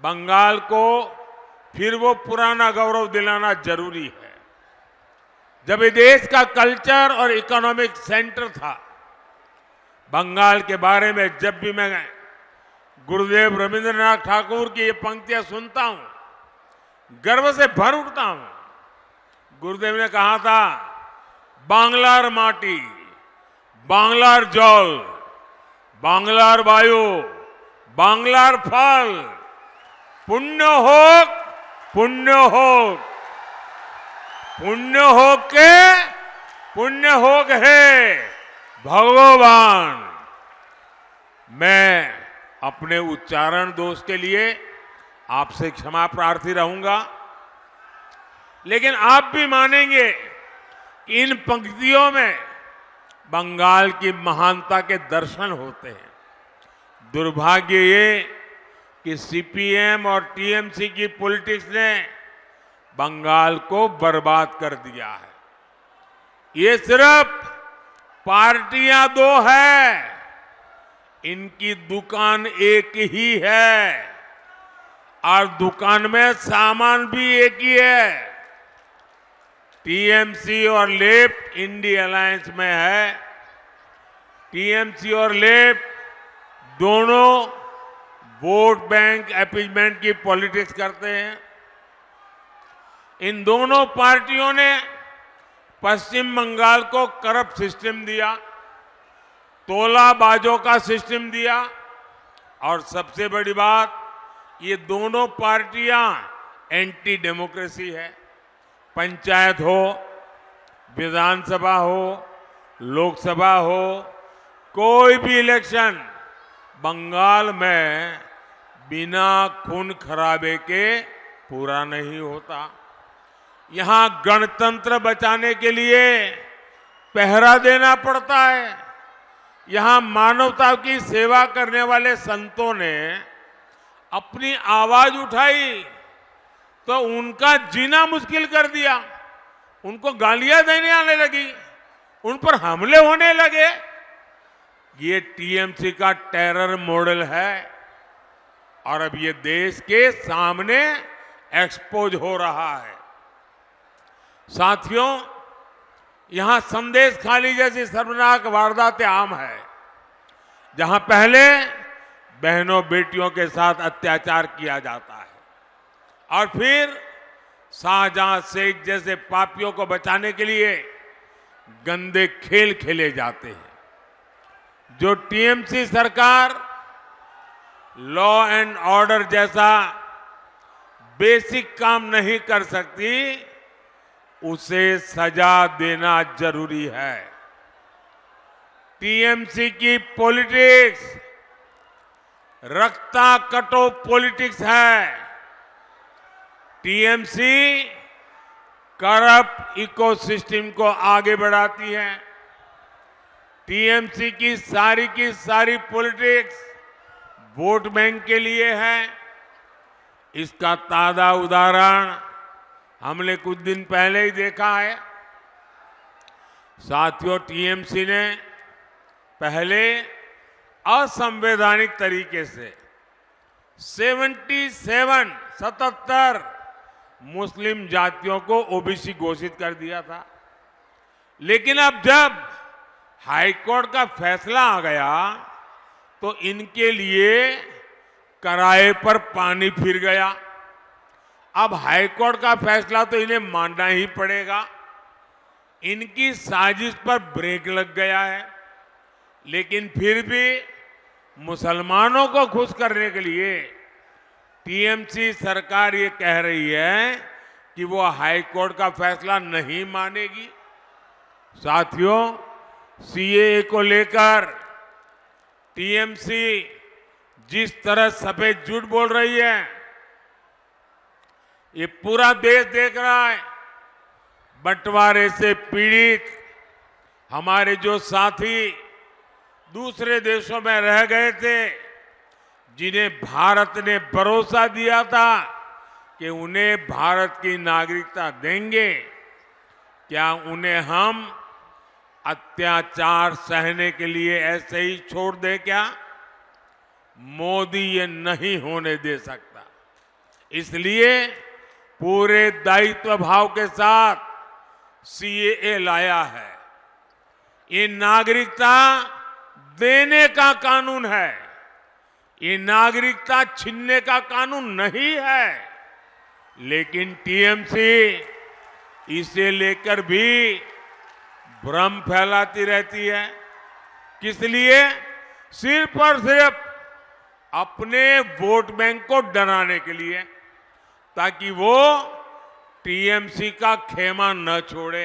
बंगाल को फिर वो पुराना गौरव दिलाना जरूरी है। जब ये देश का कल्चर और इकोनॉमिक सेंटर था, बंगाल के बारे में जब भी मैं गुरुदेव रविंद्रनाथ ठाकुर की ये पंक्तियां सुनता हूं, गर्व से भर उठता हूं। गुरुदेव ने कहा था, बांग्लार माटी, बांग्लार जल, बांग्लार वायु, बांग्लार फल, पुण्य होक, पुण्य होक, पुण्य होक के पुण्य होक है भगवान। मैं अपने उच्चारण दोष के लिए आपसे क्षमा प्रार्थी रहूंगा, लेकिन आप भी मानेंगे कि इन पंक्तियों में बंगाल की महानता के दर्शन होते हैं। दुर्भाग्य ये कि सीपीएम और टीएमसी की पॉलिटिक्स ने बंगाल को बर्बाद कर दिया है। ये सिर्फ पार्टियां दो है, इनकी दुकान एक ही है और दुकान में सामान भी एक ही है। टीएमसी और लेफ्ट इंडी अलायंस में है। टीएमसी और लेफ्ट दोनों वोट बैंक अपीजमेंट की पॉलिटिक्स करते हैं। इन दोनों पार्टियों ने पश्चिम बंगाल को करप्ट सिस्टम दिया, तोलाबाजों का सिस्टम दिया, और सबसे बड़ी बात, ये दोनों पार्टियां एंटी डेमोक्रेसी है। पंचायत हो, विधानसभा हो, लोकसभा हो, कोई भी इलेक्शन बंगाल में बिना खून खराबे के पूरा नहीं होता। यहां गणतंत्र बचाने के लिए पहरा देना पड़ता है। यहां मानवता की सेवा करने वाले संतों ने अपनी आवाज उठाई तो उनका जीना मुश्किल कर दिया। उनको गालियां देने आने लगी, उन पर हमले होने लगे। ये टीएमसी का टेरर मॉडल है और अब ये देश के सामने एक्सपोज हो रहा है। साथियों, यहां संदेश खाली जैसी शर्मनाक वारदातें आम है, जहां पहले बहनों बेटियों के साथ अत्याचार किया जाता है और फिर शाहजहां शेख जैसे पापियों को बचाने के लिए गंदे खेल खेले जाते हैं। जो टीएमसी सरकार लॉ एंड ऑर्डर जैसा बेसिक काम नहीं कर सकती, उसे सजा देना जरूरी है। टीएमसी की पॉलिटिक्स रक्ता कटो पॉलिटिक्स है। टीएमसी करप्ट इकोसिस्टम को आगे बढ़ाती है। टीएमसी की सारी पॉलिटिक्स वोट बैंक के लिए है। इसका ताजा उदाहरण हमने कुछ दिन पहले ही देखा है। साथियों, टीएमसी ने पहले असंवैधानिक तरीके से 77 मुस्लिम जातियों को ओबीसी घोषित कर दिया था, लेकिन अब जब हाईकोर्ट का फैसला आ गया तो इनके लिए किराए पर पानी फिर गया। अब हाईकोर्ट का फैसला तो इन्हें मानना ही पड़ेगा। इनकी साजिश पर ब्रेक लग गया है, लेकिन फिर भी मुसलमानों को खुश करने के लिए टीएमसी सरकार ये कह रही है कि वो हाईकोर्ट का फैसला नहीं मानेगी। साथियों, सीएए को लेकर टीएमसी जिस तरह सफेद झूठ बोल रही है, ये पूरा देश देख रहा है। बंटवारे से पीड़ित हमारे जो साथी दूसरे देशों में रह गए थे, जिन्हें भारत ने भरोसा दिया था कि उन्हें भारत की नागरिकता देंगे, क्या उन्हें हम अत्याचार सहने के लिए ऐसे ही छोड़ दें क्या? मोदी ये नहीं होने दे सकता। इसलिए पूरे दायित्व भाव के साथ सीएए लाया है। ये नागरिकता देने का कानून है, ये नागरिकता छीनने का कानून नहीं है। लेकिन टीएमसी इसे लेकर भी भ्रम फैलाती रहती है। किस लिए? सिर्फ और सिर्फ अपने वोट बैंक को डराने के लिए, ताकि वो टीएमसी का खेमा न छोड़े।